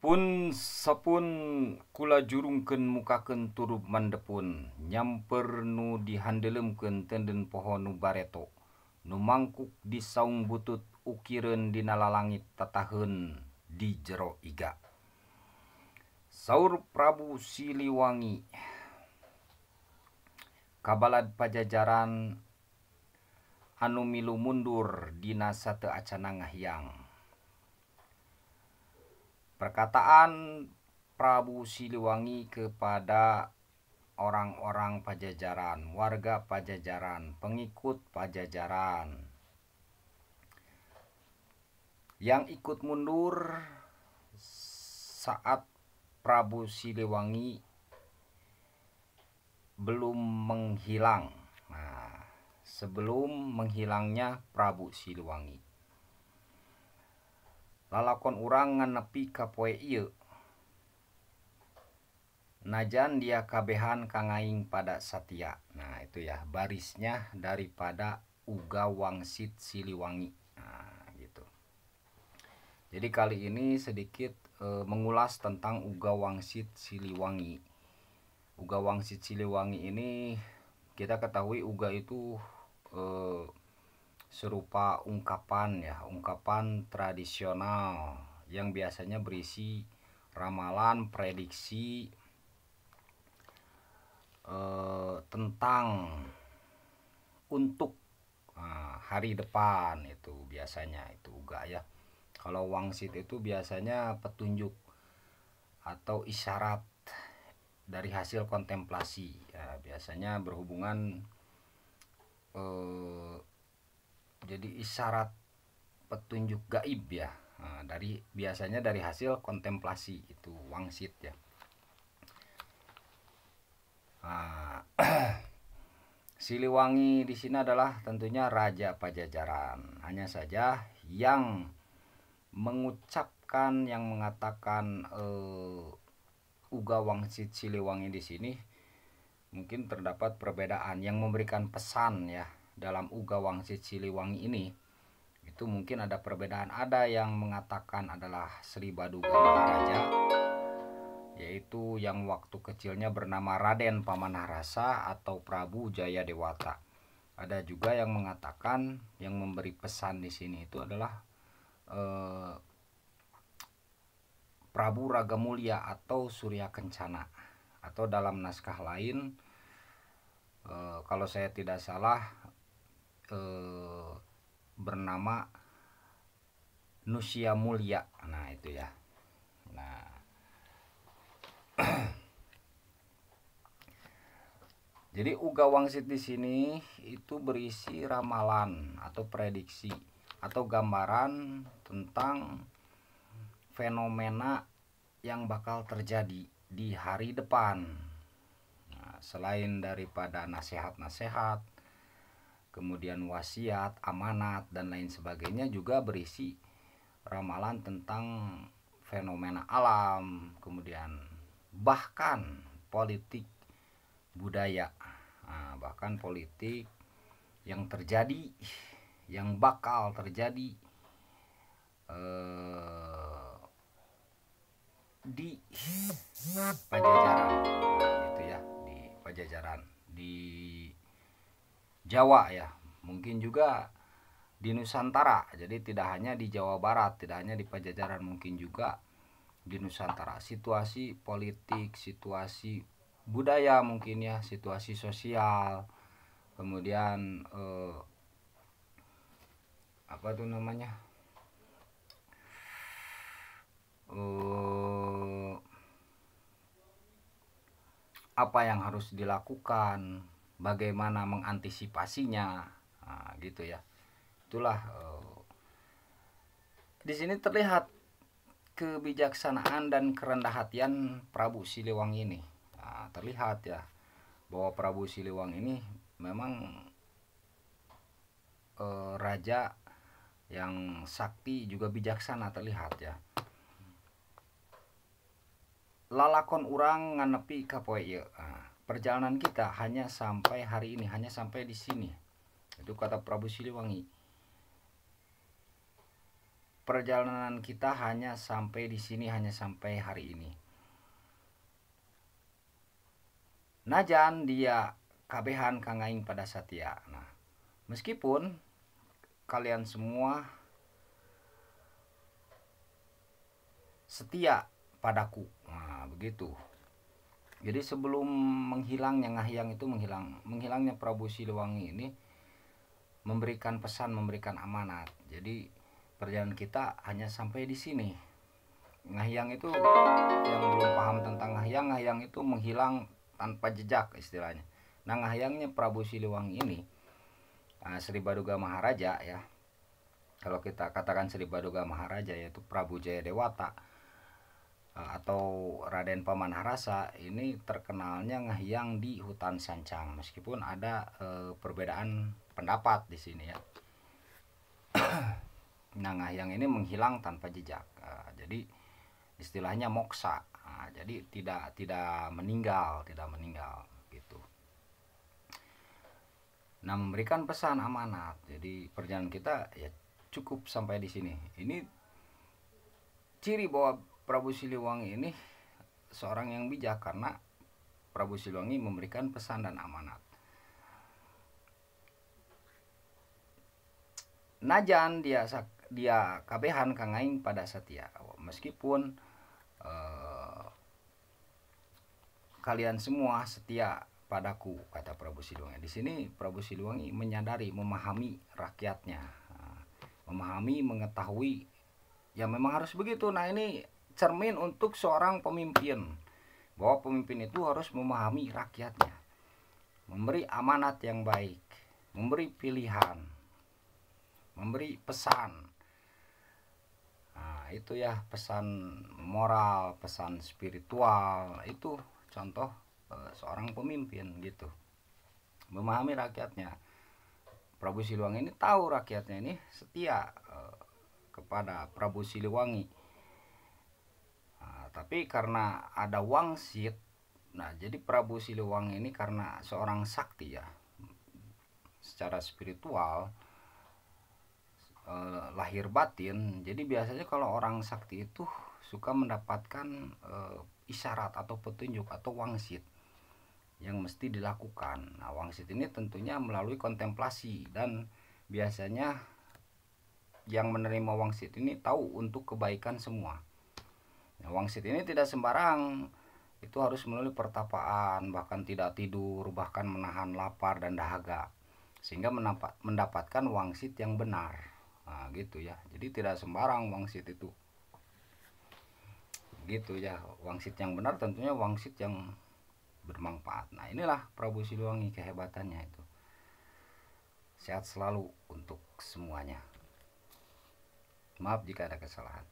Pun sapun kula jurungkeun mukakeun turub mandepun nyamper nu dihandelemkeun tenden pohon nu bareto nu mangkuk di saung butut ukireun dina lalangit tataheun di jero iga. Saur Prabu Siliwangi, kabalad Pajajaran anu milu mundur dina sateu acana ngahiang. Perkataan Prabu Siliwangi kepada orang-orang Pajajaran, warga Pajajaran, pengikut Pajajaran yang ikut mundur saat Prabu Siliwangi belum menghilang. Nah, sebelum menghilangnya Prabu Siliwangi, lalakon urang nganepi ka poe ieu, najan dia kabehan kangaing pada Satya. Nah itu ya barisnya daripada Uga Wangsit Siliwangi. Nah gitu. Jadi kali ini sedikit mengulas tentang Uga Wangsit Siliwangi. Uga Wangsit Siliwangi ini kita ketahui Uga itu serupa ungkapan ya, ungkapan tradisional yang biasanya berisi ramalan, prediksi tentang untuk hari depan. Itu biasanya itu Uga ya. Kalau Wangsit itu biasanya petunjuk atau isyarat dari hasil kontemplasi ya, biasanya berhubungan jadi isyarat petunjuk gaib ya. Nah, biasanya dari hasil kontemplasi itu Wangsit ya. Nah, Siliwangi di sini adalah tentunya Raja Pajajaran. Hanya saja yang mengucapkan, yang mengatakan Uga Wangsit Siliwangi di sini mungkin terdapat perbedaan. Yang memberikan pesan ya dalam Uga Wangsit Siliwangi ini itu mungkin ada perbedaan. Ada yang mengatakan adalah Sri Baduga Maharaja, yaitu yang waktu kecilnya bernama Raden Pamanarasa atau Prabu Jayadewata. Ada juga yang mengatakan, yang memberi pesan di sini itu adalah Prabu Ragamulya atau Surya Kencana, atau dalam naskah lain kalau saya tidak salah bernama Nusya Mulya. Nah itu ya. Nah jadi Uga Wangsit di sini itu berisi ramalan atau prediksi atau gambaran tentang fenomena yang bakal terjadi di hari depan. Nah, selain daripada nasihat-nasihat, kemudian wasiat, amanat dan lain sebagainya, juga berisi ramalan tentang fenomena alam, kemudian bahkan politik budaya. Nah, bahkan politik yang terjadi, yang bakal terjadi di Pajajaran. Nah, itu ya, di Pajajaran, di Jawa ya, mungkin juga di Nusantara. Jadi tidak hanya di Jawa Barat, tidak hanya di Pajajaran, mungkin juga di Nusantara. Situasi politik, situasi budaya mungkin ya, situasi sosial, kemudian apa tuh namanya, apa yang harus dilakukan, bagaimana mengantisipasinya. Nah, gitu ya. Itulah di sini terlihat kebijaksanaan dan kerendah hatian Prabu Siliwangi ini. Nah, terlihat ya bahwa Prabu Siliwangi ini memang raja yang sakti juga bijaksana, terlihat ya. Lalakon urang nganepi ka poe ieu. Nah, perjalanan kita hanya sampai hari ini, hanya sampai di sini. Itu kata Prabu Siliwangi. perjalanan kita hanya sampai di sini, hanya sampai hari ini. Najan dia kabehan kangaing pada Satya. Nah, meskipun kalian semua setia padaku. Nah, begitu. Jadi sebelum menghilangnya Ngahyang itu menghilangnya Prabu Siliwangi ini memberikan pesan, memberikan amanat. Jadi perjalanan kita hanya sampai di sini. Ngahyang itu yang belum paham tentang Ngahyang itu menghilang tanpa jejak istilahnya. Nah, Ngahyangnya Prabu Siliwangi ini Sri Baduga Maharaja ya. Kalau kita katakan Sri Baduga Maharaja yaitu Prabu Jayadewata atau Raden Pamanarasa, ini terkenalnya Ngahyang di hutan Sancang, meskipun ada perbedaan pendapat di sini ya. Nah, Ngahyang ini menghilang tanpa jejak, jadi istilahnya moksa, jadi tidak meninggal gitu. Nah, memberikan pesan amanat. Jadi perjalanan kita ya cukup sampai di sini. Ini ciri bahwa Prabu Siliwangi ini seorang yang bijak, karena Prabu Siliwangi memberikan pesan dan amanat. Najan dia kabehan kangaing pada Satya. Meskipun kalian semua setia padaku, kata Prabu Siliwangi. Di sini Prabu Siliwangi menyadari, memahami rakyatnya, memahami, mengetahui ya memang harus begitu. Nah, ini cermin untuk seorang pemimpin, bahwa pemimpin itu harus memahami rakyatnya, memberi amanat yang baik, memberi pilihan, memberi pesan. Nah, itu ya pesan moral, pesan spiritual, itu contoh seorang pemimpin gitu, memahami rakyatnya. Prabu Siliwangi ini tahu rakyatnya ini setia kepada Prabu Siliwangi. Tapi karena ada wangsit, nah jadi Prabu Siliwangi ini karena seorang sakti ya, secara spiritual, lahir batin. Jadi biasanya kalau orang sakti itu suka mendapatkan isyarat atau petunjuk atau wangsit yang mesti dilakukan. Nah, wangsit ini tentunya melalui kontemplasi, dan biasanya yang menerima wangsit ini tahu untuk kebaikan semua. Nah, wangsit ini tidak sembarang, itu harus melalui pertapaan, bahkan tidak tidur, bahkan menahan lapar dan dahaga, sehingga mendapatkan wangsit yang benar. Nah, gitu ya. Jadi tidak sembarang wangsit itu. Gitu ya. Wangsit yang benar tentunya wangsit yang bermanfaat. Nah, inilah Prabu Siliwangi, kehebatannya itu. Sehat selalu untuk semuanya. Maaf jika ada kesalahan.